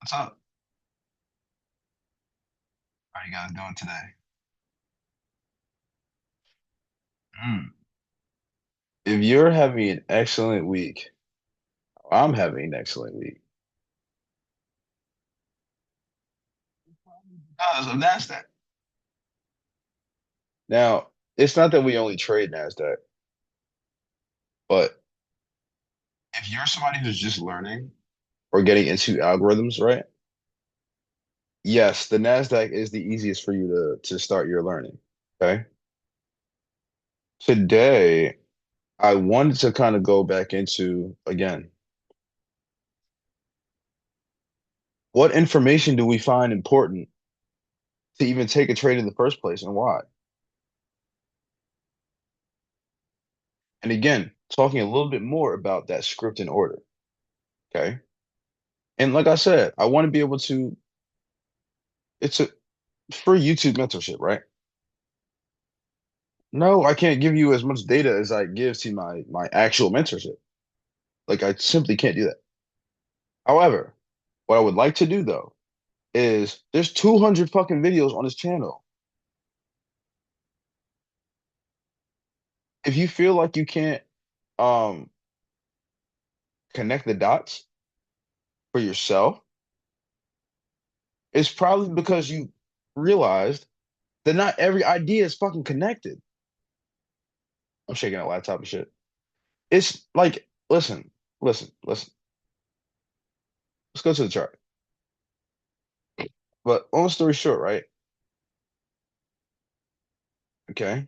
What's up? How you guys doing today? Mm. If you're having an excellent week, I'm having an excellent week. Because of NASDAQ. Now, it's not that we only trade NASDAQ, but if you're somebody who's just learning or getting into algorithms, right? Yes, the NASDAQ is the easiest for you to start your learning. Okay. Today, I wanted to kind of go back into again, what information do we find important to even take a trade in the first place and why? And again, talking a little bit more about that script and order. Okay. And like I said, I want to be able to, it's a free YouTube mentorship, right? No, I can't give you as much data as I give to my actual mentorship. Like I simply can't do that. However, what I would like to do though is there's 200 fucking videos on this channel. If you feel like you can't um connect the dots for yourself, it's probably because you realized that not every idea is fucking connected. I'm shaking a laptop and shit. It's like, listen. Let's go to the chart. But long story short, right? Okay.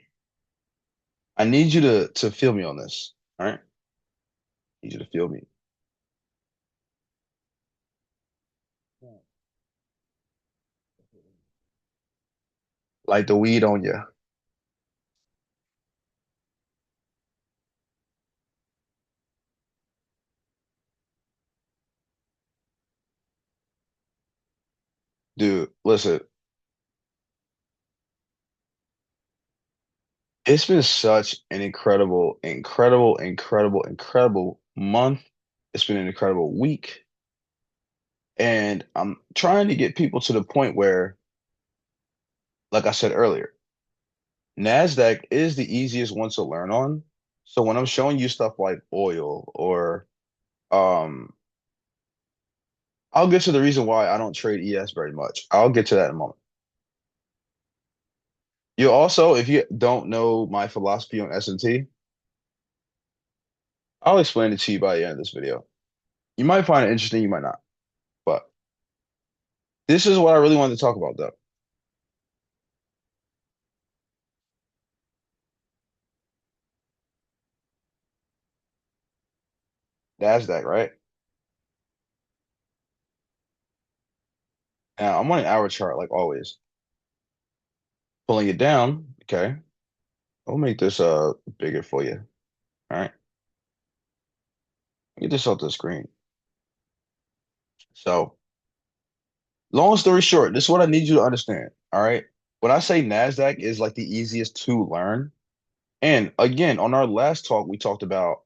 I need you to feel me on this. All right. I need you to feel me. Like the weed on you. Dude, listen, it's been such an incredible month. It's been an incredible week. And I'm trying to get people to the point where, like I said earlier, NASDAQ is the easiest one to learn on. So when I'm showing you stuff like oil or um I'll get to the reason why I don't trade ES very much. I'll get to that in a moment. You also, if you don't know my philosophy on S&T, I'll explain it to you by the end of this video. You might find it interesting, you might not. But this is what I really wanted to talk about, though. NASDAQ, right? Now, I'm on an hour chart, like always. Pulling it down, okay. I'll make this bigger for you. All right. Get this off the screen. So, long story short, this is what I need you to understand. All right. When I say NASDAQ is like the easiest to learn, and again, on our last talk, we talked about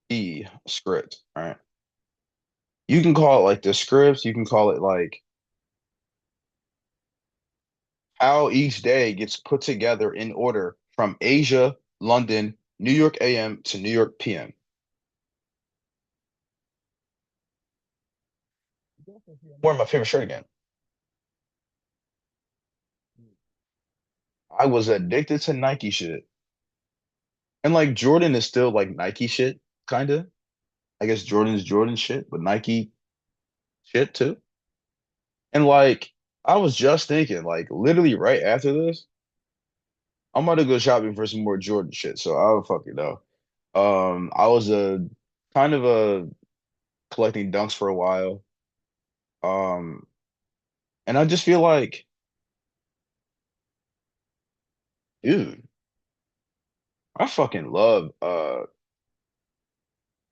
the script. All right. You can call it like the scripts, you can call it like how each day gets put together in order from Asia, London, New York AM to New York PM. Wearing my favorite shirt again. I was addicted to Nike shit. And like Jordan is still like Nike shit, kind of. I guess Jordan's Jordan shit, but Nike shit too. And like, I was just thinking, like, literally right after this, I'm about to go shopping for some more Jordan shit. So I don't fucking know. I was a kind of a collecting dunks for a while. Um, and I just feel like, dude, I fucking love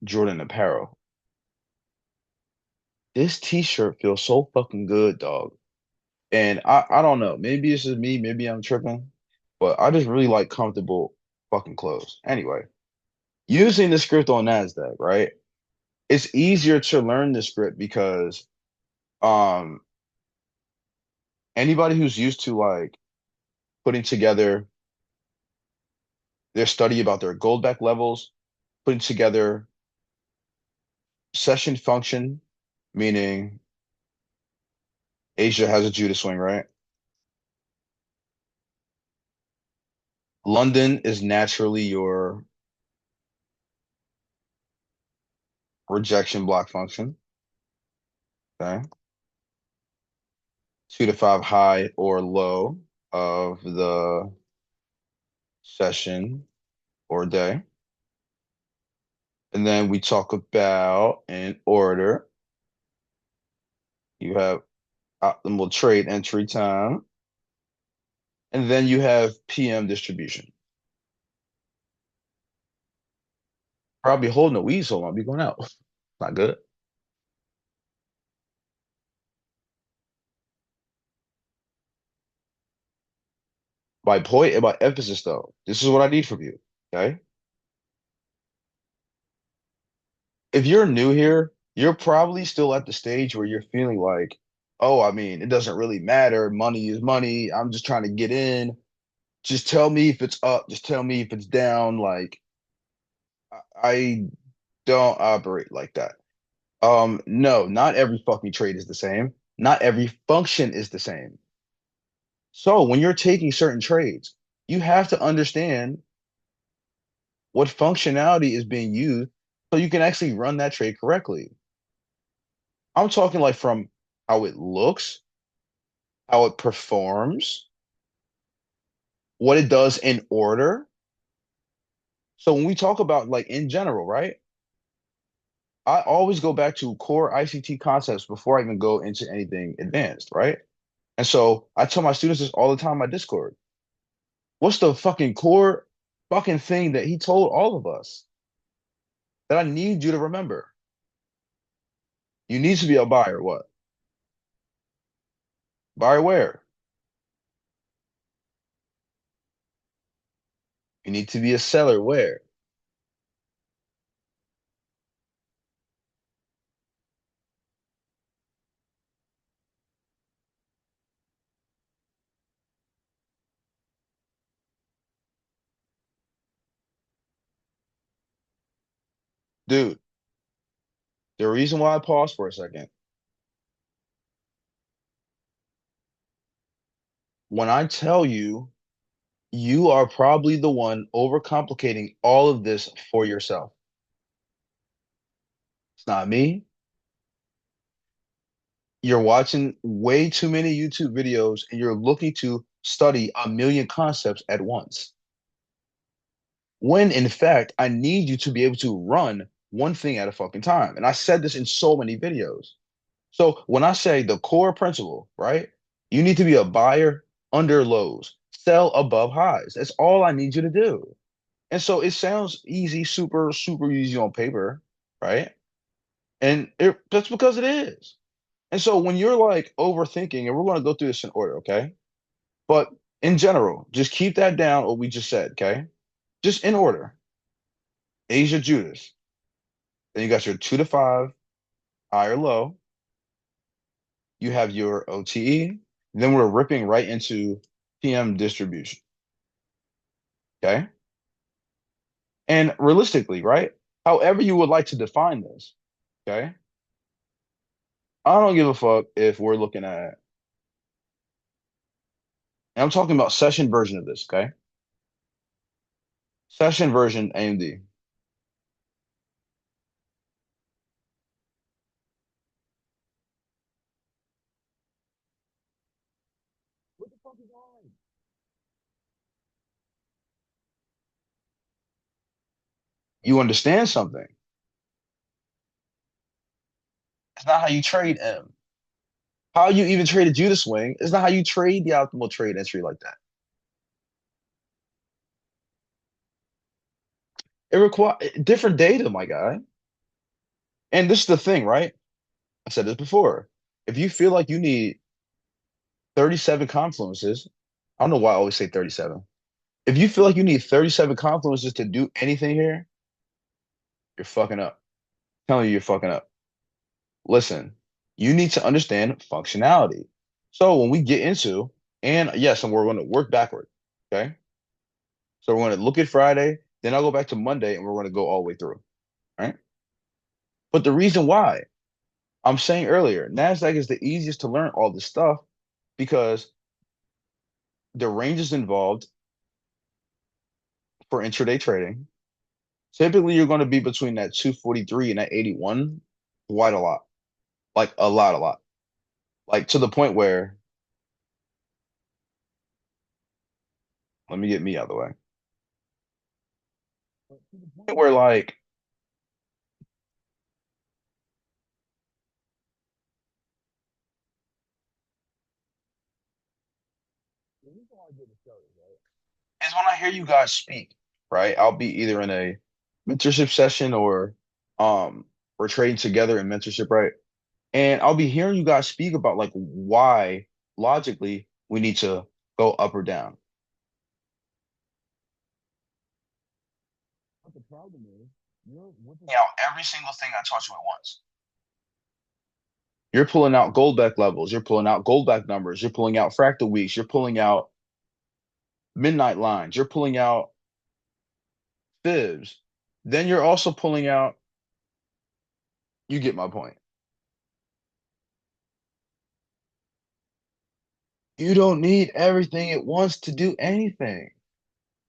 Jordan apparel. This t-shirt feels so fucking good, dog. And I don't know, maybe it's just me, maybe I'm tripping, but I just really like comfortable fucking clothes. Anyway, Using the script on NASDAQ, right? It's easier to learn the script because um anybody who's used to like putting together their study about their gold back levels, putting together session function, meaning Asia has a Judah swing, right? London is naturally your rejection block function, okay? 2 to 5 high or low of the session or day. And then we talk about in order, you have optimal trade entry time, and then you have PM distribution. Probably holding the weed so long, be going out. Not good. By point and by emphasis, though, this is what I need from you. Okay. If you're new here, you're probably still at the stage where you're feeling like, oh, I mean, it doesn't really matter. Money is money. I'm just trying to get in. Just tell me if it's up. Just tell me if it's down. Like, I don't operate like that. No, not every fucking trade is the same. Not every function is the same. So when you're taking certain trades, you have to understand what functionality is being used so you can actually run that trade correctly. I'm talking like from how it looks, how it performs, what it does in order. So when we talk about like in general, right? I always go back to core ICT concepts before I even go into anything advanced, right? And so I tell my students this all the time on my Discord. What's the fucking core fucking thing that he told all of us that I need you to remember? You need to be a buyer. What? Buyer where? You need to be a seller where? Dude, the reason why I paused for a second, when I tell you, you are probably the one overcomplicating all of this for yourself. It's not me. You're watching way too many YouTube videos and you're looking to study a million concepts at once. When in fact, I need you to be able to run one thing at a fucking time. And I said this in so many videos. So when I say the core principle, right? You need to be a buyer under lows, sell above highs. That's all I need you to do. And so it sounds easy, super, super easy on paper, right? That's because it is. And so when you're like overthinking, and we're going to go through this in order, okay? But in general, just keep that down, what we just said, okay? Just in order. Asia Judas. Then you got your 2 to 5, high or low. You have your OTE. Then we're ripping right into PM distribution, okay? And realistically, right? However you would like to define this, okay? I don't give a fuck if we're looking at, and I'm talking about session version of this, okay? Session version AMD. What the fuck is on? You understand something. It's not how you trade M. How you even trade a Judas swing is not how you trade the optimal trade entry like that. It requires different data, my guy. And this is the thing, right? I said this before. If you feel like you need 37 confluences, I don't know why I always say 37. If you feel like you need 37 confluences to do anything here, You're fucking up. I'm telling you, you're fucking up. Listen, you need to understand functionality. So when we get into, and yes, and we're going to work backward. Okay. So we're going to look at Friday, then I'll go back to Monday and we're going to go all the way through. Right. But the reason why I'm saying earlier, NASDAQ is the easiest to learn all this stuff because the ranges involved for intraday trading, typically you're going to be between that 243 and that 81 quite a lot. Like a lot. Like to the point where, let me get me out of the way. To the point where like the reason why I did the show, right, is when I hear you guys speak, right? I'll be either in a mentorship session or we're trading together in mentorship, right? And I'll be hearing you guys speak about like why logically we need to go up or down. But the problem is you're whipping out every single thing I taught you at once. You're pulling out Goldbeck levels, you're pulling out Goldbeck numbers, you're pulling out fractal weeks, you're pulling out midnight lines, you're pulling out fibs. Then you're also pulling out, you get my point. You don't need everything at once to do anything.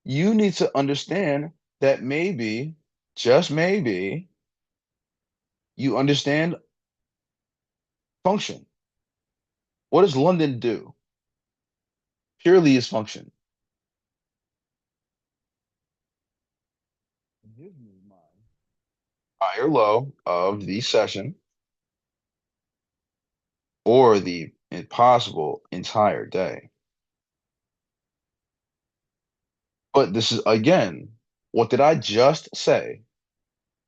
You need to understand that maybe, just maybe, you understand function. What does London do? Purely is function. Give me my high or low of the session or the impossible entire day. But this is again, what did I just say?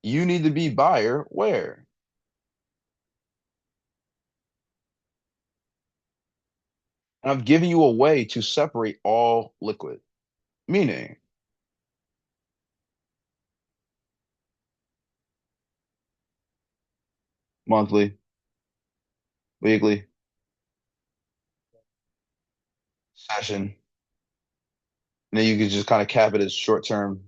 You need to be buyer where? And I've given you a way to separate all liquid, meaning monthly, weekly, session. And then you can just kind of cap it as short-term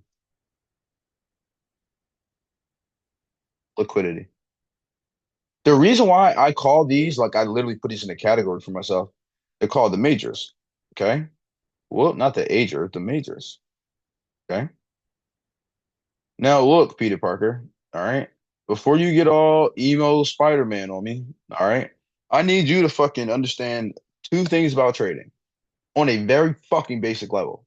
liquidity. The reason why I call these, like I literally put these in a category for myself, they're called the majors. Okay. Well, not the ager, the majors. Okay. Now look, Peter Parker. All right. Before you get all emo Spider-Man on me, all right, I need you to fucking understand two things about trading on a very fucking basic level.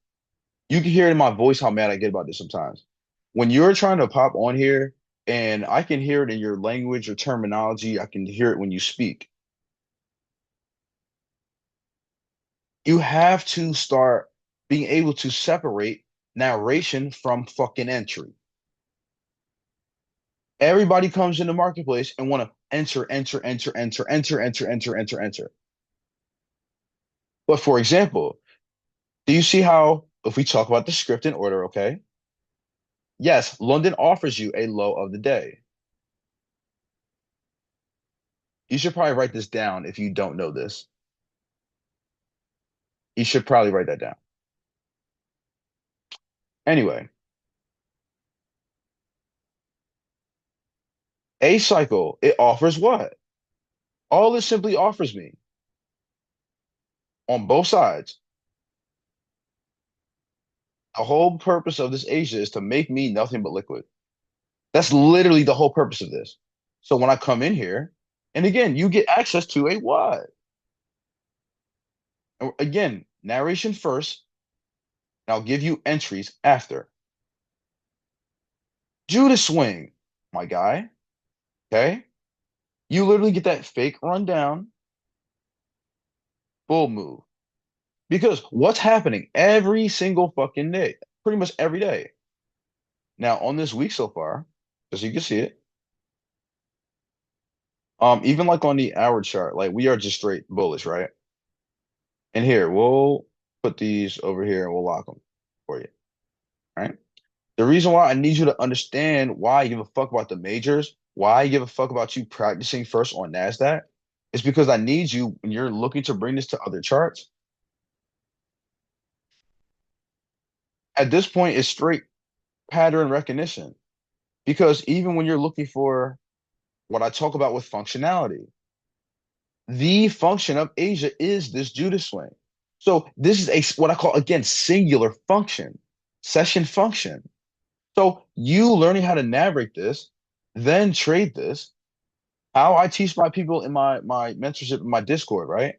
You can hear it in my voice how mad I get about this sometimes. When you're trying to pop on here, and I can hear it in your language or terminology, I can hear it when you speak. You have to start being able to separate narration from fucking entry. Everybody comes in the marketplace and want to enter. But for example, do you see how if we talk about the script in order, okay? Yes, London offers you a low of the day. You should probably write this down if you don't know this. You should probably write that down. Anyway, a cycle, it offers what? All it simply offers me on both sides. The whole purpose of this Asia is to make me nothing but liquid. That's literally the whole purpose of this. So when I come in here, and again, you get access to a what? Again, narration first, and I'll give you entries after. Judas swing, my guy. Okay. You literally get that fake rundown, bull move. Because what's happening every single fucking day, pretty much every day. Now, on this week so far, as you can see it, even like on the hour chart, like we are just straight bullish, right? And here, we'll put these over here and we'll lock them for you. All right. The reason why I need you to understand why I give a fuck about the majors, why I give a fuck about you practicing first on NASDAQ, is because I need you when you're looking to bring this to other charts. At this point, it's straight pattern recognition. Because even when you're looking for what I talk about with functionality, the function of Asia is this Judas swing. So this is a what I call again singular function, session function. So you learning how to navigate this, then trade this. How I teach my people in my mentorship in my Discord, right?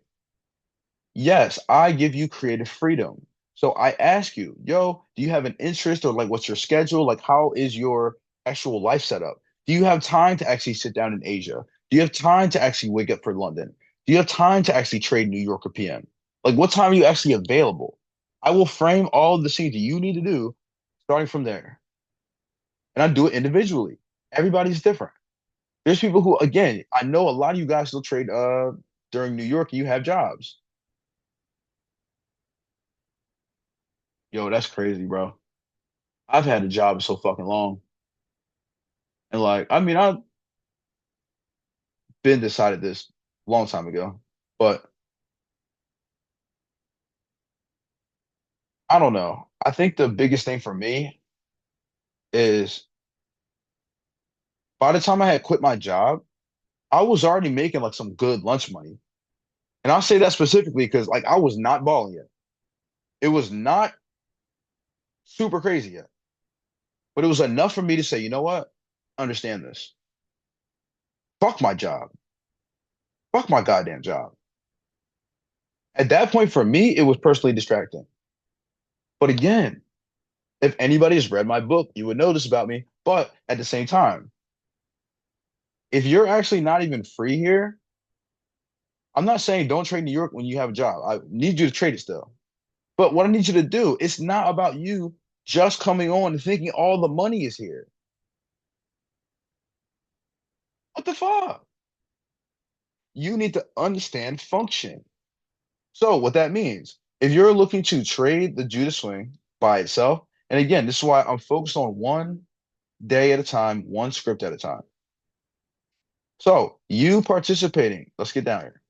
Yes, I give you creative freedom. So I ask you, yo, do you have an interest or like what's your schedule? Like, how is your actual life set up? Do you have time to actually sit down in Asia? Do you have time to actually wake up for London? Do you have time to actually trade New York or PM? Like, what time are you actually available? I will frame all of the things that you need to do starting from there. And I do it individually. Everybody's different. There's people who, again, I know a lot of you guys still trade during New York and you have jobs. Yo, that's crazy, bro. I've had a job so fucking long. And like, I mean, I've been decided this a long time ago, but I don't know. I think the biggest thing for me is by the time I had quit my job, I was already making like some good lunch money. And I'll say that specifically because like I was not balling yet. It was not super crazy yet, but it was enough for me to say, you know what? Understand this. Fuck my job. Fuck my goddamn job. At that point, for me, it was personally distracting. But again, if anybody has read my book, you would know this about me. But at the same time, if you're actually not even free here, I'm not saying don't trade New York when you have a job. I need you to trade it still. But what I need you to do, it's not about you just coming on and thinking all the money is here. What the fuck? You need to understand function. So what that means, if you're looking to trade the Judas swing by itself, and again, this is why I'm focused on one day at a time, one script at a time. So you participating, let's get down here.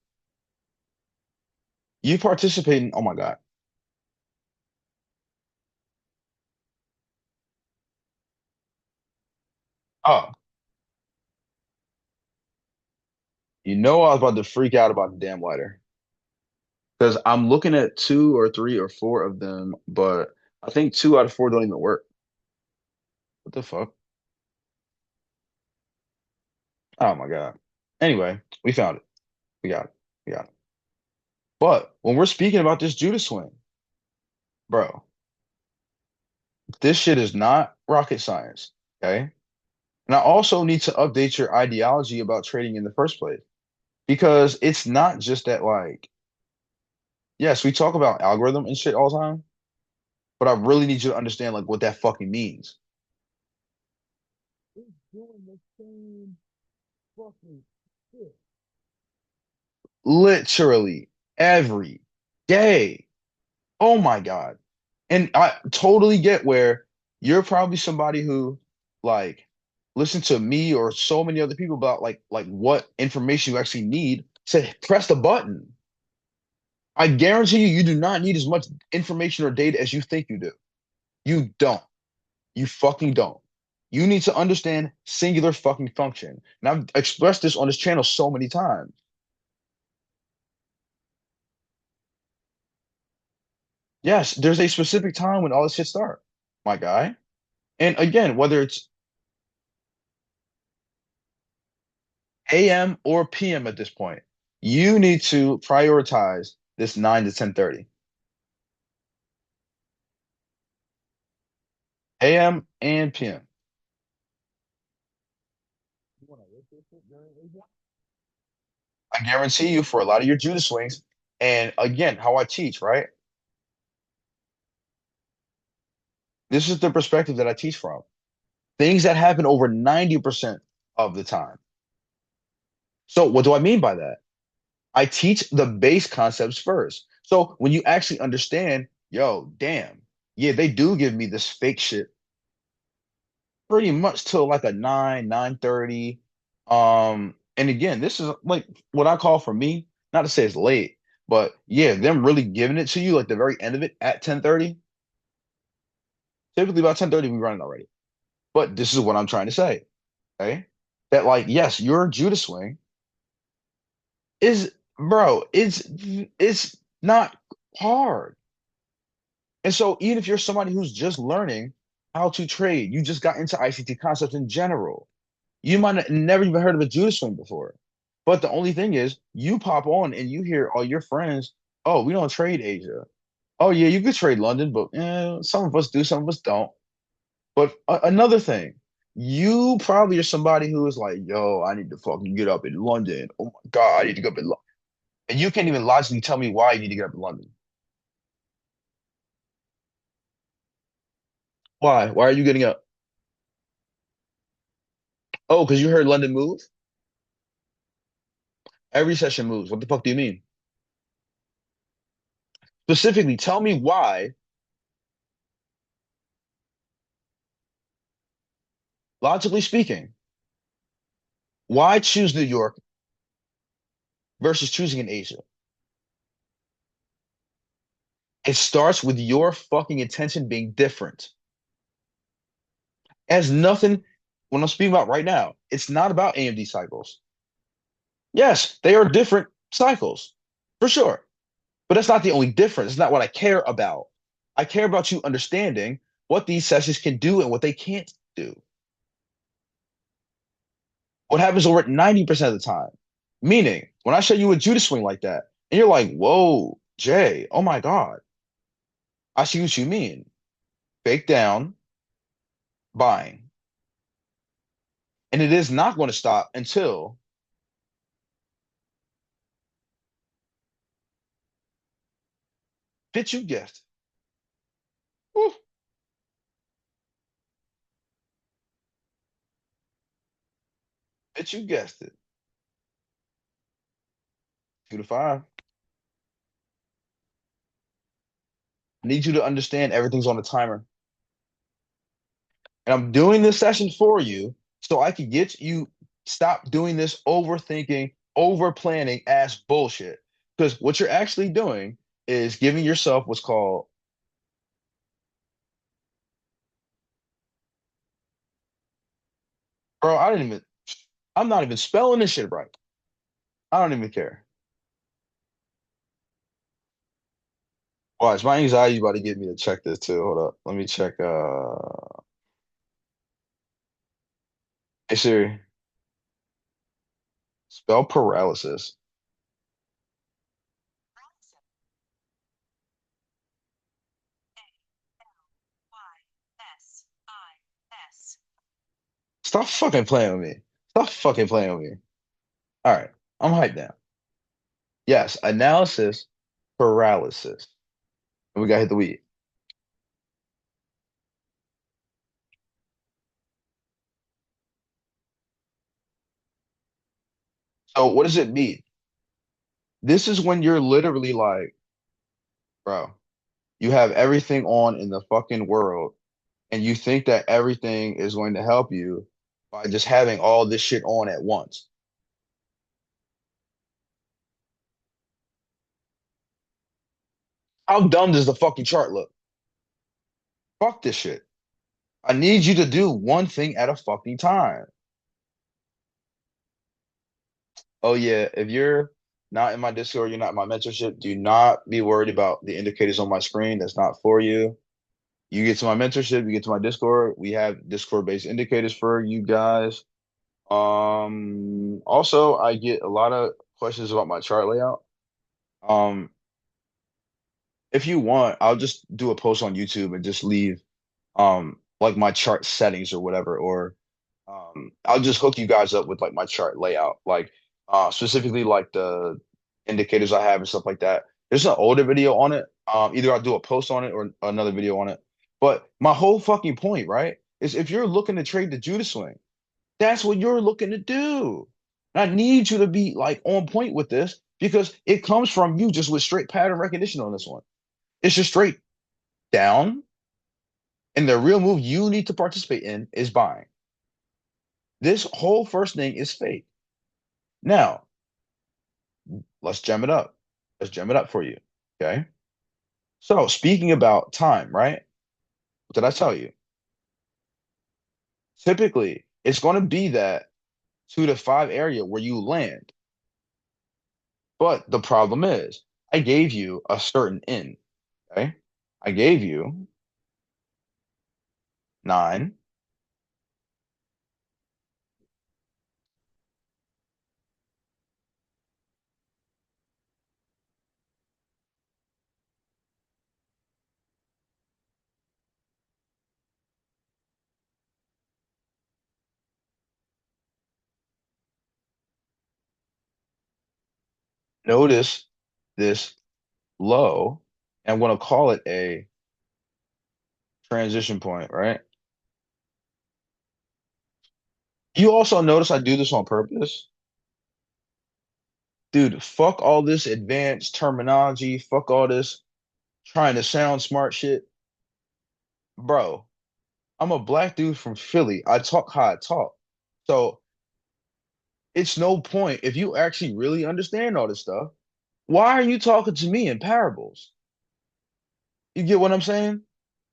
You participating, oh my God. Oh, you know I was about to freak out about the damn lighter. Because I'm looking at two or three or four of them, but I think two out of four don't even work. What the fuck? Oh my God. Anyway, we found it. We got it. We got it. But when we're speaking about this Judas swing, bro, this shit is not rocket science. Okay. And I also need to update your ideology about trading in the first place because it's not just that, like, yes, we talk about algorithm and shit all the time, but I really need you to understand, like, what that fucking means. It's doing the same fucking shit. Literally every day. Oh my God. And I totally get where you're probably somebody who like listen to me or so many other people about like what information you actually need to press the button. I guarantee you, you do not need as much information or data as you think you do. You don't. You fucking don't. You need to understand singular fucking function. And I've expressed this on this channel so many times. Yes, there's a specific time when all this shit start, my guy. And again, whether it's AM or PM at this point, you need to prioritize this 9 to 10:30. AM and PM. I guarantee you for a lot of your Judas swings, and again, how I teach, right? This is the perspective that I teach from. Things that happen over 90% of the time. So what do I mean by that? I teach the base concepts first. So when you actually understand, yo, damn, yeah, they do give me this fake shit. pretty much till like a 9:30. And again, this is like what I call for me, not to say it's late, but yeah, them really giving it to you like the very end of it at 10:30. Typically about 10:30, we running already. But this is what I'm trying to say, okay? That like, yes, your Judas swing is, bro, it's not hard. And so even if you're somebody who's just learning how to trade, you just got into ICT concepts in general, you might have never even heard of a Judas swing before. But the only thing is, you pop on and you hear all your friends, oh, we don't trade Asia. Oh, yeah, you could trade London, but some of us do, some of us don't. But another thing, you probably are somebody who is like, yo, I need to fucking get up in London. Oh my God, I need to get up in London. And you can't even logically tell me why you need to get up in London. Why? Why are you getting up? Oh, because you heard London move? Every session moves. What the fuck do you mean? Specifically, tell me why, logically speaking, why choose New York versus choosing in Asia? It starts with your fucking intention being different. It has nothing, when I'm speaking about right now, it's not about AMD cycles. Yes, they are different cycles, for sure. But that's not the only difference. It's not what I care about. I care about you understanding what these sessions can do and what they can't do. What happens over 90% of the time. Meaning, when I show you a Judas swing like that, and you're like, whoa, Jay, oh my God, I see what you mean. Fake down, buying. And it is not going to stop until, bitch, you guessed. Woo, bitch, you guessed it. 2 to 5. I need you to understand everything's on a timer. And I'm doing this session for you so I can get you stop doing this overthinking, over planning ass bullshit. Because what you're actually doing is giving yourself what's called, bro, I'm not even spelling this shit right. I don't even care. Watch, my anxiety about to get me to check this too. Hold up. Let me check. Hey Siri, spell paralysis. Stop fucking playing with me. Stop fucking playing with me. All right. I'm hyped now. Yes, analysis paralysis. And we got to hit the weed. So what does it mean? This is when you're literally like, bro, you have everything on in the fucking world, and you think that everything is going to help you by just having all this shit on at once. How dumb does the fucking chart look? Fuck this shit. I need you to do one thing at a fucking time. Oh yeah, if you're not in my Discord, you're not in my mentorship, do not be worried about the indicators on my screen. That's not for you. You get to my mentorship, you get to my Discord. We have Discord-based indicators for you guys. Also, I get a lot of questions about my chart layout. Um, if you want, I'll just do a post on YouTube and just leave like my chart settings or whatever, or I'll just hook you guys up with like my chart layout, like specifically like the indicators I have and stuff like that. There's an older video on it. Either I'll do a post on it or another video on it. But my whole fucking point, right, is if you're looking to trade the Judas swing, that's what you're looking to do. And I need you to be like on point with this because it comes from you just with straight pattern recognition on this one. It's just straight down And the real move you need to participate in is buying. This whole first thing is fake. Now, let's gem it up. Let's gem it up for you. Okay. So speaking about time, right? What did I tell you? Typically, it's going to be that 2 to 5 area where you land. But the problem is, I gave you a certain in. Okay. I gave you 9. Notice this low, and I'm going to call it a transition point, right? You also notice I do this on purpose. Dude, fuck all this advanced terminology, fuck all this trying to sound smart shit. Bro, I'm a black dude from Philly. I talk how I talk. So it's no point if you actually really understand all this stuff. Why are you talking to me in parables? You get what I'm saying?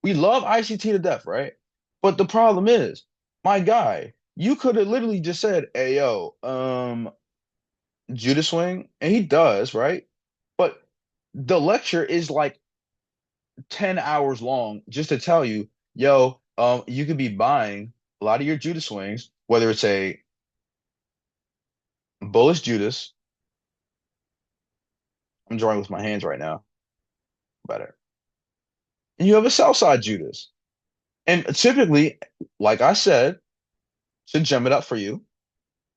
We love ICT to death, right? But the problem is, my guy, you could have literally just said, "Hey, yo, Judas swing," and he does, right? But the lecture is like 10 hours long just to tell you, yo, you could be buying a lot of your Judas swings, whether it's a bullish Judas. I'm drawing with my hands right now. Better. And you have a sell side Judas. And typically, like I said, to gem it up for you,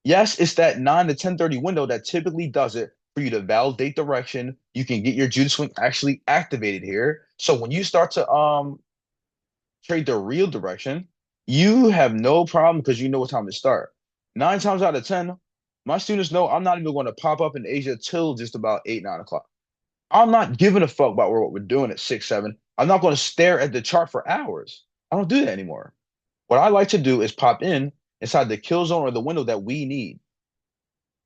yes, it's that 9 to 10:30 window that typically does it for you to validate direction. You can get your Judas swing actually activated here. So when you start to trade the real direction, you have no problem because you know what time to start. 9 times out of 10, my students know I'm not even going to pop up in Asia till just about 8, 9 o'clock. I'm not giving a fuck about what we're doing at 6, 7. I'm not going to stare at the chart for hours. I don't do that anymore. What I like to do is pop in inside the kill zone or the window that we need.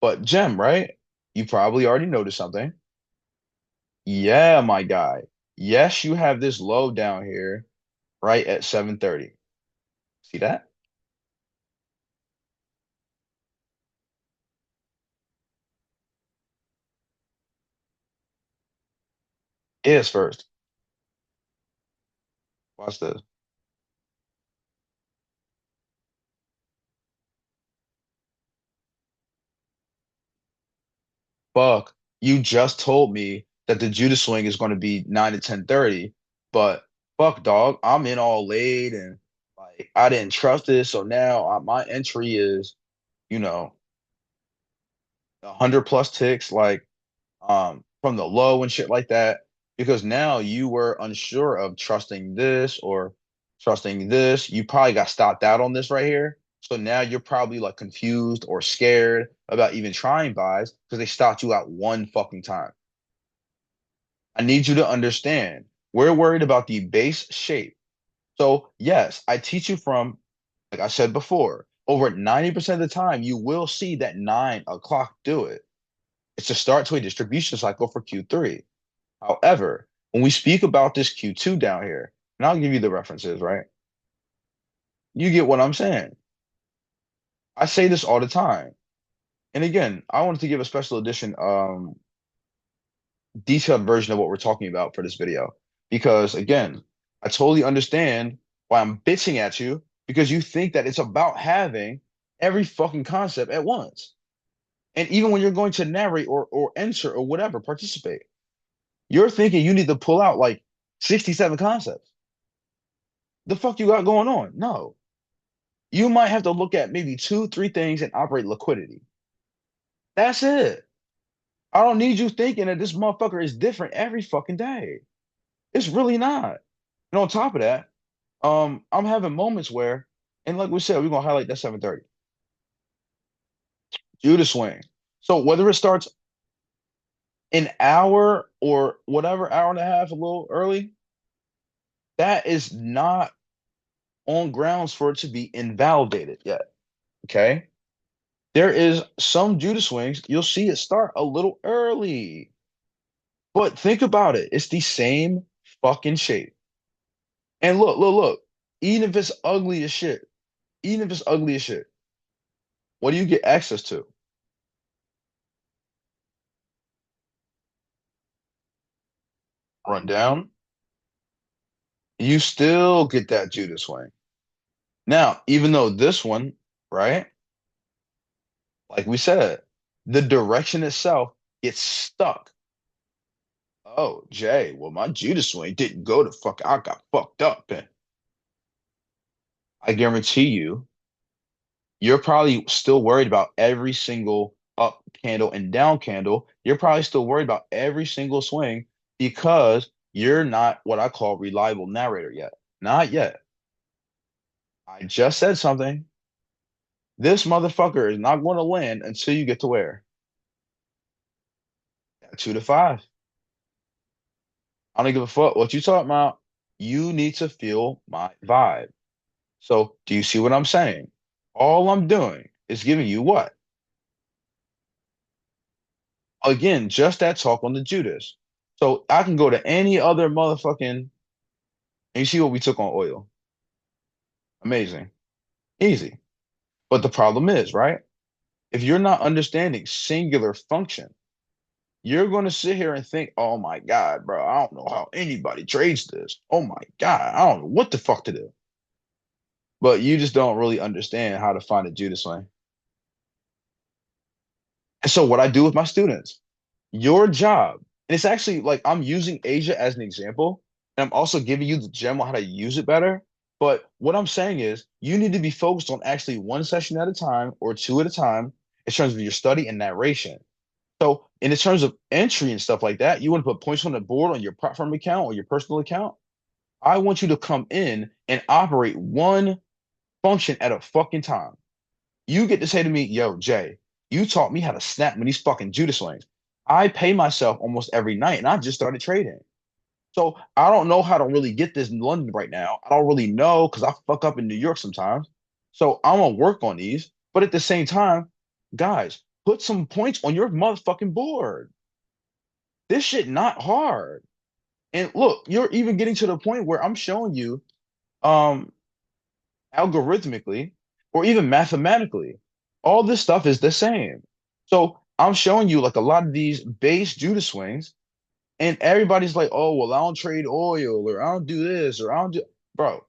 But Gem, right? You probably already noticed something. Yeah, my guy. Yes, you have this low down here right at 7:30. See that? Is first. Watch this. Fuck. You just told me that the Judas swing is going to be 9 to 10:30, but fuck, dog. I'm in all late and like I didn't trust this, so now my entry is, you know, 100 plus ticks. Like from the low and shit like that because now you were unsure of trusting this or trusting this. You probably got stopped out on this right here. So now you're probably like confused or scared about even trying buys because they stopped you out one fucking time. I need you to understand we're worried about the base shape. So, yes, I teach you from, like I said before, over 90% of the time, you will see that 9 o'clock do it. It's a start to a distribution cycle for Q3. However, when we speak about this Q2 down here, and I'll give you the references, right? You get what I'm saying. I say this all the time. And again, I wanted to give a special edition detailed version of what we're talking about for this video. Because again, I totally understand why I'm bitching at you because you think that it's about having every fucking concept at once. And even when you're going to narrate or enter or whatever, participate, you're thinking you need to pull out like 67 concepts. The fuck you got going on? No. You might have to look at maybe two, three things and operate liquidity. That's it. I don't need you thinking that this motherfucker is different every fucking day. It's really not. And on top of that, I'm having moments where, and like we said, we're gonna highlight that 7:30. Judah swing. So whether it starts an hour or whatever, hour and a half, a little early, that is not. on grounds for it to be invalidated yet. Okay. There is some Judah swings, you'll see it start a little early. But think about it. It's the same fucking shape. And look, look, look. Even if it's ugly as shit, even if it's ugly as shit, what do you get access to? Run down. You still get that Judah swing. Now, even though this one, right? Like we said, the direction itself gets stuck. Oh, Jay, well, my Judah swing didn't go to fuck. I got fucked up. And I guarantee you're probably still worried about every single up candle and down candle. You're probably still worried about every single swing because you're not what I call reliable narrator yet. Not yet. I just said something. This motherfucker is not going to land until you get to where? 2 to 5. I don't give a fuck what you talking about. You need to feel my vibe. So, do you see what I'm saying? All I'm doing is giving you what? Again, just that talk on the Judas. So I can go to any other motherfucking, and you see what we took on oil. Amazing. Easy. But the problem is, right? If you're not understanding singular function, you're going to sit here and think, oh my God, bro, I don't know how anybody trades this. Oh my God, I don't know what the fuck to do. But you just don't really understand how to find a Judas lane. And so what I do with my students, your job, and it's actually like I'm using Asia as an example, and I'm also giving you the gem on how to use it better. But what I'm saying is you need to be focused on actually one session at a time or two at a time in terms of your study and narration. So in terms of entry and stuff like that, you want to put points on the board on your platform account or your personal account. I want you to come in and operate one function at a fucking time. You get to say to me, yo, Jay, you taught me how to snap with these fucking Judas swings. I pay myself almost every night and I just started trading. So I don't know how to really get this in London right now. I don't really know because I fuck up in New York sometimes. So I'm gonna work on these. But at the same time, guys, put some points on your motherfucking board. This shit not hard. And look, you're even getting to the point where I'm showing you um algorithmically or even mathematically. All this stuff is the same. So I'm showing you like a lot of these base Judah swings, and everybody's like, oh, well, I don't trade oil or I don't do this or I don't do. Bro,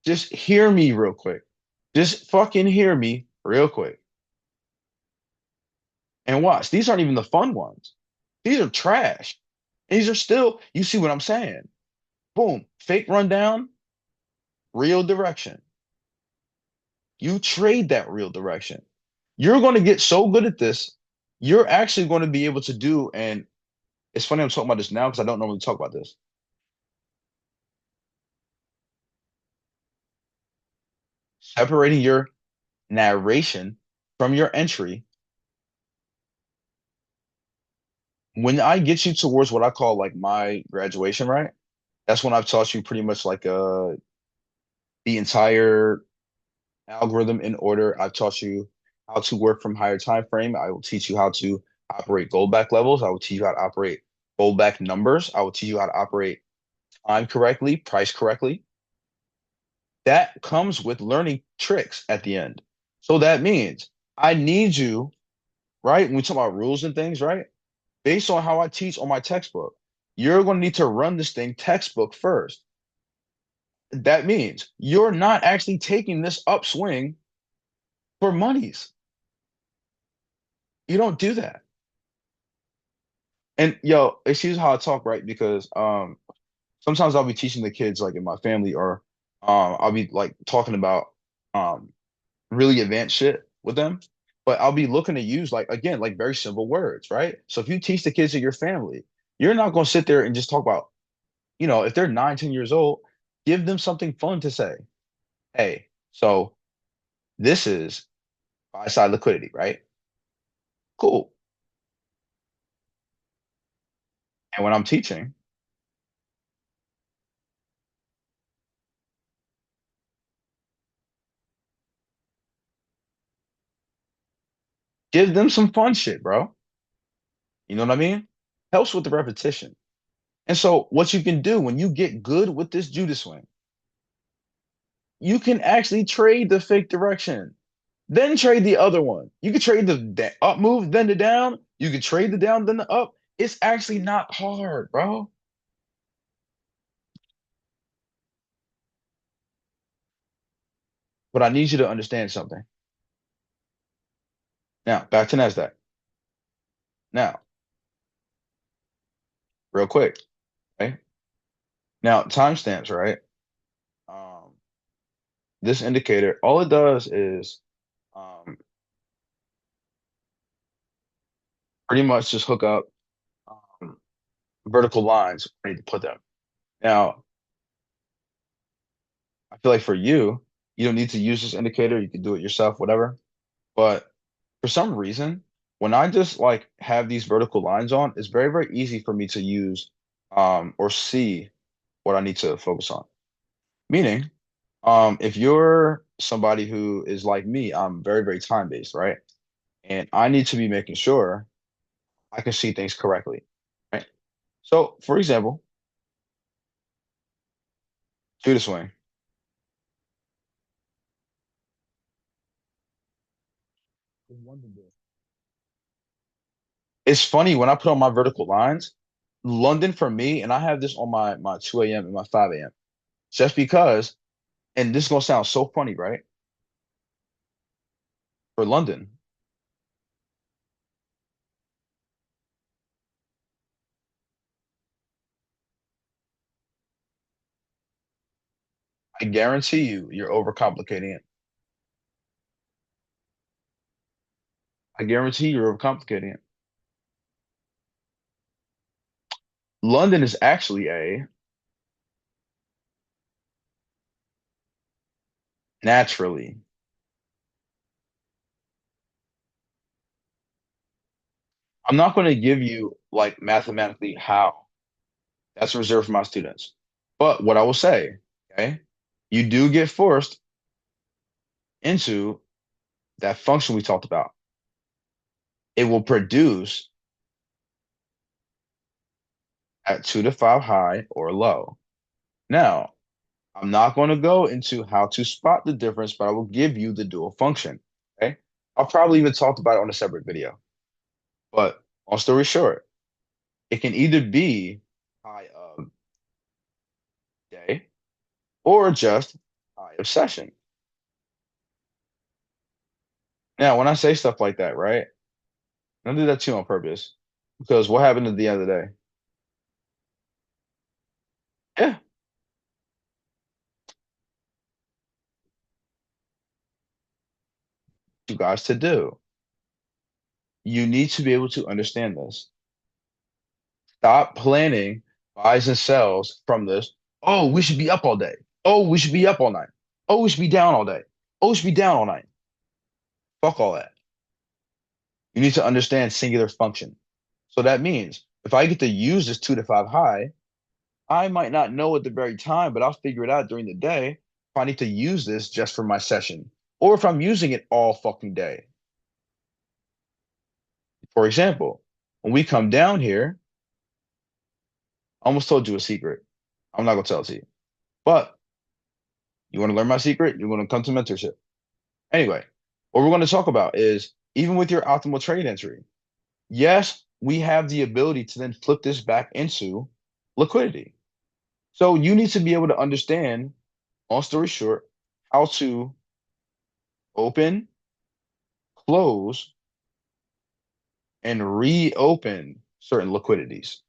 just hear me real quick. Just fucking hear me real quick. And watch, these aren't even the fun ones. These are trash. These are still, you see what I'm saying? Boom, fake rundown, real direction. You trade that real direction. You're going to get so good at this, you're actually going to be able to do, and it's funny I'm talking about this now because I don't normally talk about this. Separating your narration from your entry. When I get you towards what I call like my graduation, right? That's when I've taught you pretty much like the entire algorithm in order. I've taught you how to work from higher time frame. I will teach you how to operate gold back levels. I will teach you how to operate gold back numbers. I will teach you how to operate time correctly, price correctly. That comes with learning tricks at the end. So that means I need you, right? When we talk about rules and things, right? Based on how I teach on my textbook, you're going to need to run this thing textbook first. That means you're not actually taking this upswing for monies. You don't do that. And yo, excuse how I talk, right? Because sometimes I'll be teaching the kids like in my family or I'll be like talking about um really advanced shit with them. But I'll be looking to use like again, like very simple words, right? So if you teach the kids in your family, you're not gonna sit there and just talk about, if they're 9, 10 years old, give them something fun to say. Hey, so this is buy side liquidity, right? Cool. And when I'm teaching, Give them some fun shit, bro. You know what I mean? Helps with the repetition. And so what you can do when you get good with this Judas swing, you can actually trade the fake direction. Then trade the other one. You could trade the up move, then the down. You could trade the down, then the up. It's actually not hard, bro. But I need you to understand something. Now, back to NASDAQ. Now, real quick, okay? Now, timestamps, right? Um, this indicator, all it does is pretty much just hook up um, vertical lines. I need to put them. Now, I feel like for you, you don't need to use this indicator. You can do it yourself, whatever. But for some reason, when I just like have these vertical lines on, it's very, very easy for me to use or see what I need to focus on. Meaning, if you're somebody who is like me, I'm very, very time based, right? And I need to be making sure I can see things correctly, right? So, for example, shoot a swing. It's funny when I put on my vertical lines, London for me, and I have this on my 2 a.m. and my 5 a.m. Just because, and this is gonna sound so funny, right? For London, I guarantee you're overcomplicating it. I guarantee you're overcomplicating it. London is actually a naturally. I'm not going to give you like mathematically how. That's reserved for my students. But what I will say, okay, you do get forced into that function we talked about. It will produce at 2 to 5 high or low. Now, I'm not going to go into how to spot the difference, but I will give you the dual function. Okay. I'll probably even talk about it on a separate video. But long story short, it can either be high of day or just high of session. Now, when I say stuff like that, right? I don't do that too on purpose because what happened at the end of the day? Yeah, you guys to do. You need to be able to understand this. Stop planning buys and sells from this. Oh, we should be up all day. Oh, we should be up all night. Oh, we should be down all day. Oh, we should be down all night. Fuck all that. You need to understand singular function. So that means if I get to use this 2 to 5 high, I might not know at the very time, but I'll figure it out during the day if I need to use this just for my session or if I'm using it all fucking day. For example, when we come down here, I almost told you a secret. I'm not gonna tell it to you. But you want to learn my secret? You're going to come to mentorship. Anyway, what we're going to talk about is even with your optimal trade entry, yes, we have the ability to then flip this back into liquidity. So you need to be able to understand, long story short, how to open, close, and reopen certain liquidities.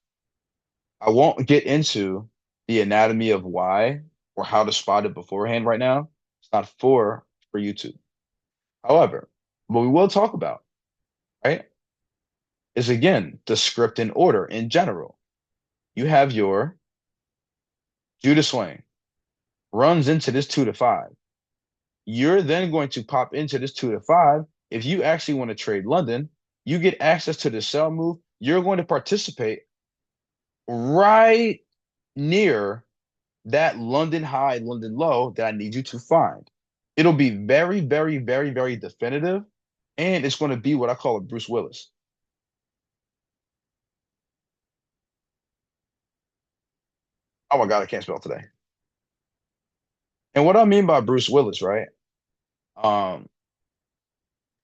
I won't get into the anatomy of why or how to spot it beforehand right now. It's not for YouTube. However, what we will talk about, right, is again the script and order in general. You have your Judah swing runs into this 2 to 5. You're then going to pop into this 2 to 5. If you actually want to trade London, you get access to the sell move. You're going to participate right near that London high, London low that I need you to find. It'll be very, very, very, very definitive. and it's going to be what I call a Bruce Willis. Oh my God, I can't spell today. And what I mean by Bruce Willis, right? Um,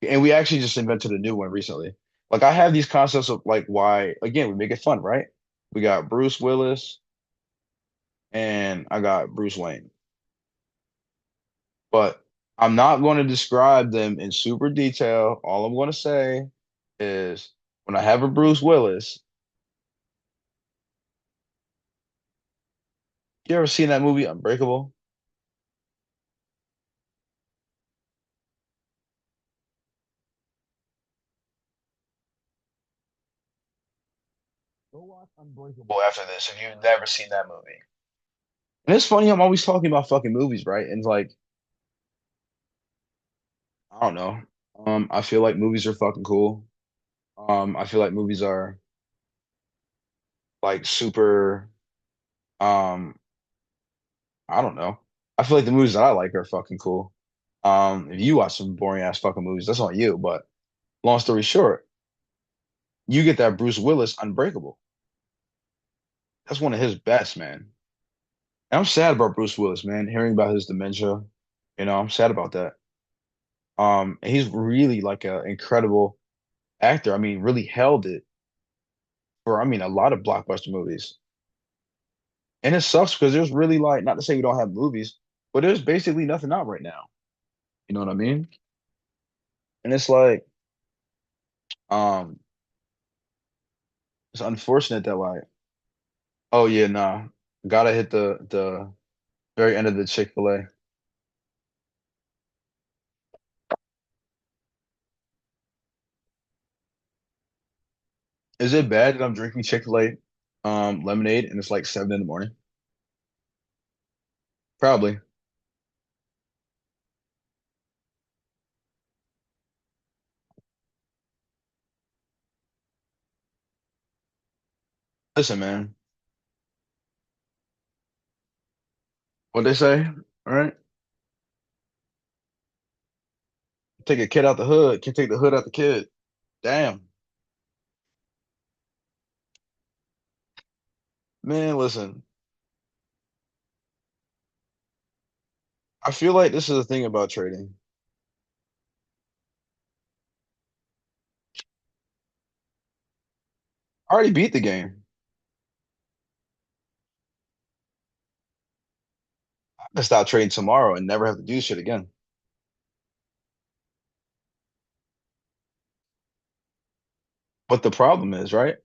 and we actually just invented a new one recently. Like I have these concepts of like why, again, we make it fun, right? We got Bruce Willis and I got Bruce Wayne. But I'm not going to describe them in super detail. All I'm going to say is when I have a Bruce Willis, you ever seen that movie Unbreakable? Go watch Unbreakable after this if you've never seen that movie. And it's funny, I'm always talking about fucking movies, right? And like, I don't know. I feel like movies are fucking cool. I feel like movies are like super, um, I don't know. I feel like the movies that I like are fucking cool. If you watch some boring ass fucking movies, that's on you. But long story short, you get that Bruce Willis Unbreakable. That's one of his best, man. And I'm sad about Bruce Willis, man. Hearing about his dementia, I'm sad about that. And he's really like an incredible actor. I mean, really held it for, I mean, a lot of blockbuster movies. And it sucks because there's really like, not to say we don't have movies, but there's basically nothing out right now. You know what I mean? And it's like, um, it's unfortunate that like, oh yeah, nah, gotta hit the very end of the Chick-fil-A. Is it bad that I'm drinking Chick-fil-A lemonade and it's like 7 in the morning? Probably. Listen, man, what they say, all right? Take a kid out the hood, can take the hood out the kid. Damn. Man, listen, I feel like this is the thing about trading. I already beat the game. I can stop trading tomorrow and never have to do shit again. But the problem is, right?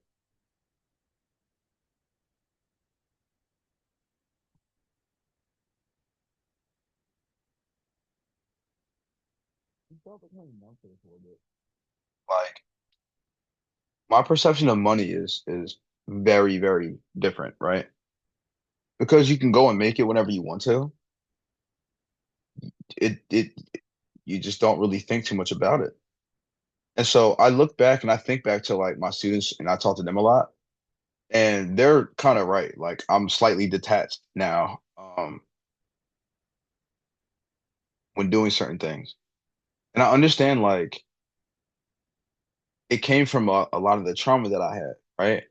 Like my perception of money is very, very different, right? Because you can go and make it whenever you want to. It you just don't really think too much about it. And so I look back and I think back to like my students and I talk to them a lot and they're kind of right. Like I'm slightly detached now when doing certain things. And I understand like it came from a lot of the trauma that I had, right?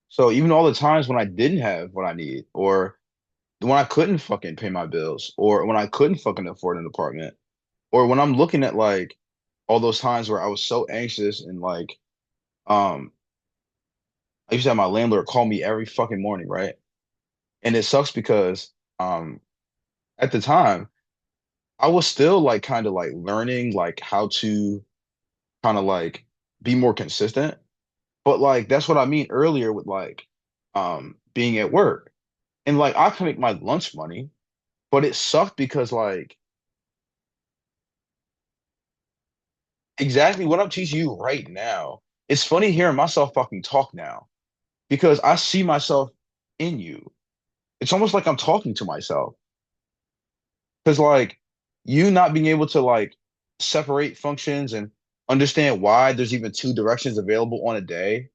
So even all the times when I didn't have what I need, or when I couldn't fucking pay my bills, or when I couldn't fucking afford an apartment, or when I'm looking at like all those times where I was so anxious and like um I used to have my landlord call me every fucking morning, right? And it sucks because um at the time I was still like kind of like learning like how to kind of like be more consistent. But like that's what I mean earlier with like being at work. And like I can make my lunch money, but it sucked because like exactly what I'm teaching you right now. It's funny hearing myself fucking talk now because I see myself in you. It's almost like I'm talking to myself. Because like you not being able to like separate functions and understand why there's even two directions available on a day,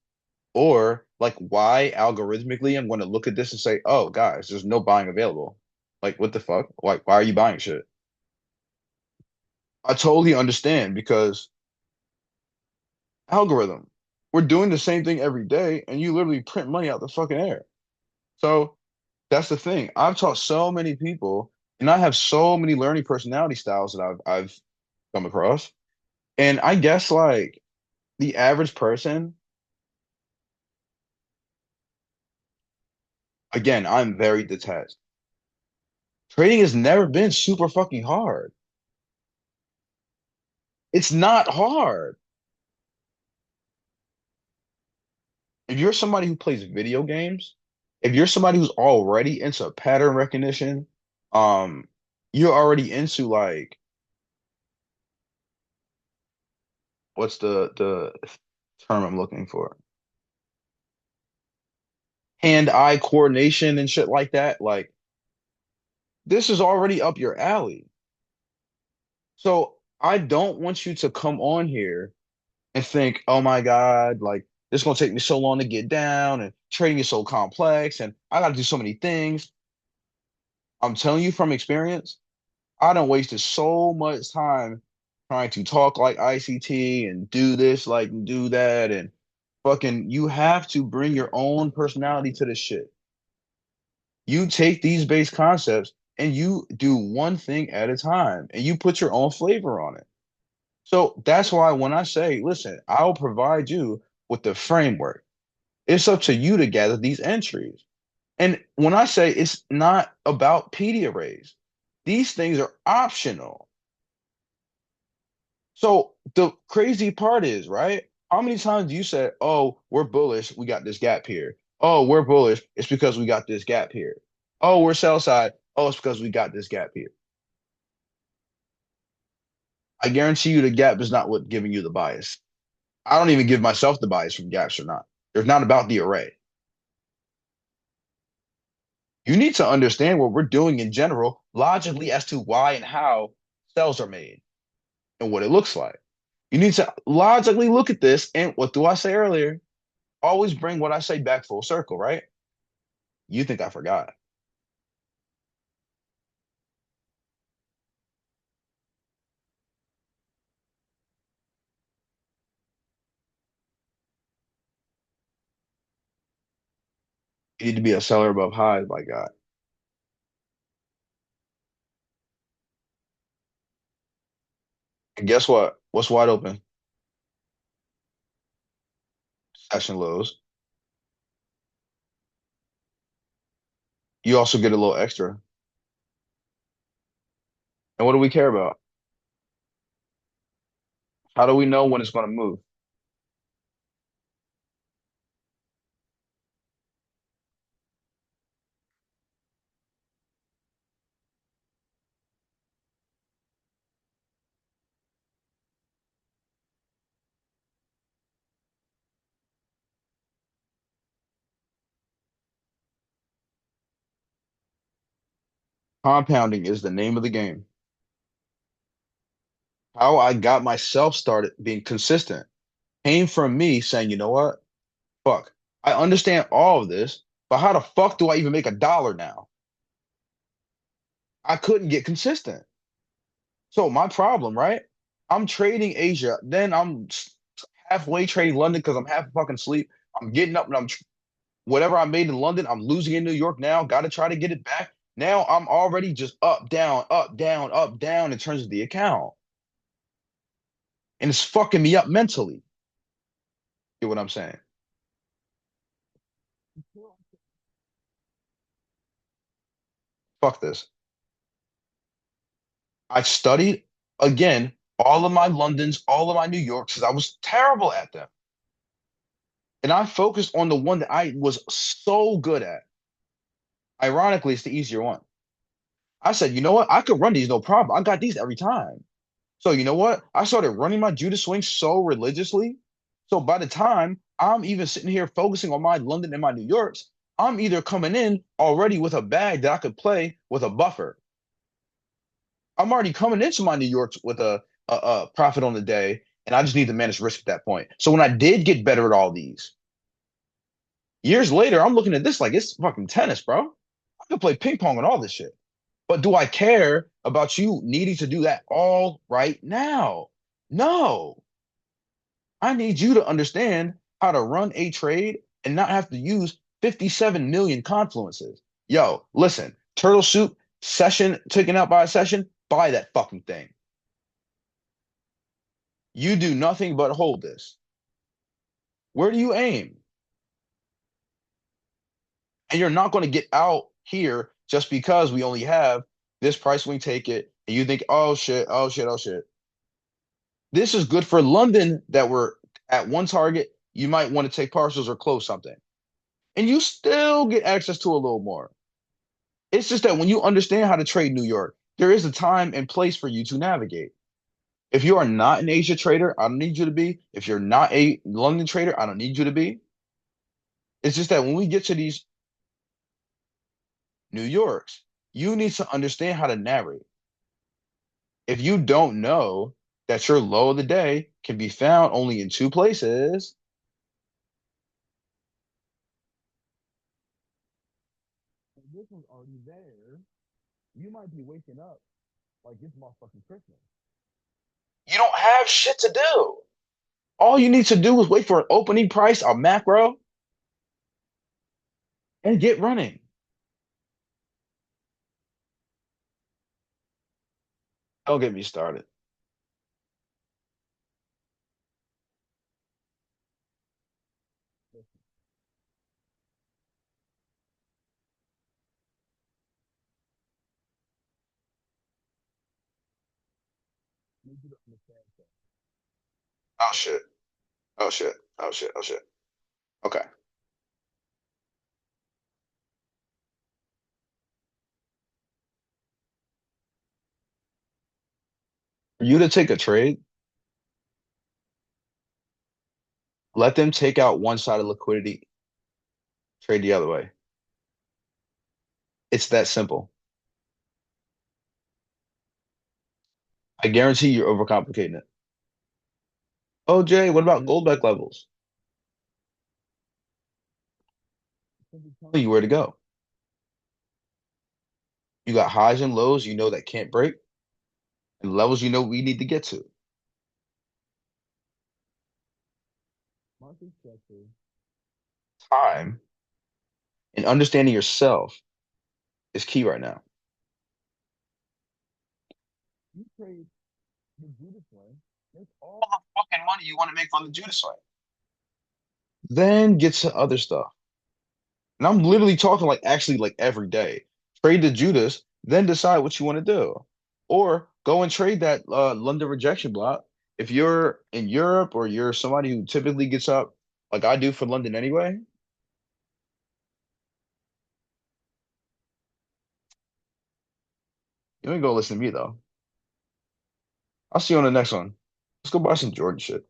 or like why algorithmically I'm going to look at this and say, oh guys, there's no buying available. Like what the fuck? Like why are you buying shit? I totally understand because algorithm. We're doing the same thing every day, and you literally print money out the fucking air. So that's the thing. I've taught so many people, and I have so many learning personality styles that I've come across. And I guess like the average person, again, I'm very detached. Trading has never been super fucking hard. It's not hard. If you're somebody who plays video games, if you're somebody who's already into pattern recognition, um, you're already into like what's the term I'm looking for? Hand-eye coordination and shit like that. Like this is already up your alley. So I don't want you to come on here and think, oh my God, like this is gonna take me so long to get down and trading is so complex and I gotta do so many things. I'm telling you from experience, I done wasted so much time trying to talk like ICT and do this, like do that, and fucking you have to bring your own personality to this shit. You take these base concepts and you do one thing at a time and you put your own flavor on it. So that's why when I say, listen, I'll provide you with the framework. It's up to you to gather these entries. And when I say it's not about PD arrays, these things are optional. So the crazy part is, right? How many times do you say, oh, we're bullish, we got this gap here. Oh, we're bullish, it's because we got this gap here. Oh, we're sell side, oh, it's because we got this gap here. I guarantee you the gap is not what giving you the bias. I don't even give myself the bias from gaps or not. It's not about the array. You need to understand what we're doing in general logically as to why and how cells are made and what it looks like. You need to logically look at this. And what do I say earlier? Always bring what I say back full circle, right? You think I forgot. You need to be a seller above highs, my God. And guess what? What's wide open? Session lows. You also get a little extra. And what do we care about? How do we know when it's going to move? Compounding is the name of the game. How I got myself started being consistent came from me saying, you know what? Fuck. I understand all of this, but how the fuck do I even make $1 now? I couldn't get consistent. So my problem, right? I'm trading Asia, then halfway trading London because I'm half fucking asleep. I'm getting up and whatever I made in London, I'm losing in New York now. Got to try to get it back. Now I'm already just up, down, up, down, up, down in terms of the account, and it's fucking me up mentally. Get what I'm saying? Fuck this. I studied again all of my Londons, all of my New Yorks, because I was terrible at them. And I focused on the one that I was so good at. Ironically, it's the easier one. I said, you know what? I could run these no problem. I got these every time. So you know what? I started running my Judas swing so religiously. So by the time I'm even sitting here focusing on my London and my New Yorks, I'm either coming in already with a bag that I could play with a buffer. I'm already coming into my New Yorks with a profit on the day, and I just need to manage risk at that point. So when I did get better at all these, years later, I'm looking at this like it's fucking tennis, bro. I could play ping pong and all this shit. But do I care about you needing to do that all right now? No. I need you to understand how to run a trade and not have to use 57 million confluences. Yo, listen, turtle soup, session taken out by a session, buy that fucking thing. You do nothing but hold this. Where do you aim? And you're not going to get out here just because we only have this price swing take it. And you think, oh shit, oh shit, oh shit. This is good for London that we're at one target. You might want to take partials or close something. And you still get access to a little more. It's just that when you understand how to trade New York, there is a time and place for you to navigate. If you are not an Asia trader, I don't need you to be. If you're not a London trader, I don't need you to be. It's just that when we get to these New Yorks, you need to understand how to narrate. If you don't know that your low of the day can be found only in two places, and this one's already there, you might be waking up like it's motherfucking Christmas. You don't have shit to do. All you need to do is wait for an opening price, a macro, and get running. Don't get me started. Oh shit. Oh shit. Oh shit. Oh shit. Okay. For you to take a trade, let them take out one side of liquidity, trade the other way. It's that simple. I guarantee you're overcomplicating it. Oh, Jay, what about gold back levels? Tell you where to go. You got highs and lows you know that can't break, and levels you know we need to get to. Market structure, time, and understanding yourself is key right now. You trade the Judas way, make all the fucking money you want to make on the Judas way. Then get to other stuff. And I'm literally talking like actually like every day. Trade the Judas, then decide what you want to do. Or go and trade that London rejection block. If you're in Europe or you're somebody who typically gets up like I do for London anyway, you ain't gonna listen to me though. I'll see you on the next one. Let's go buy some Jordan shit.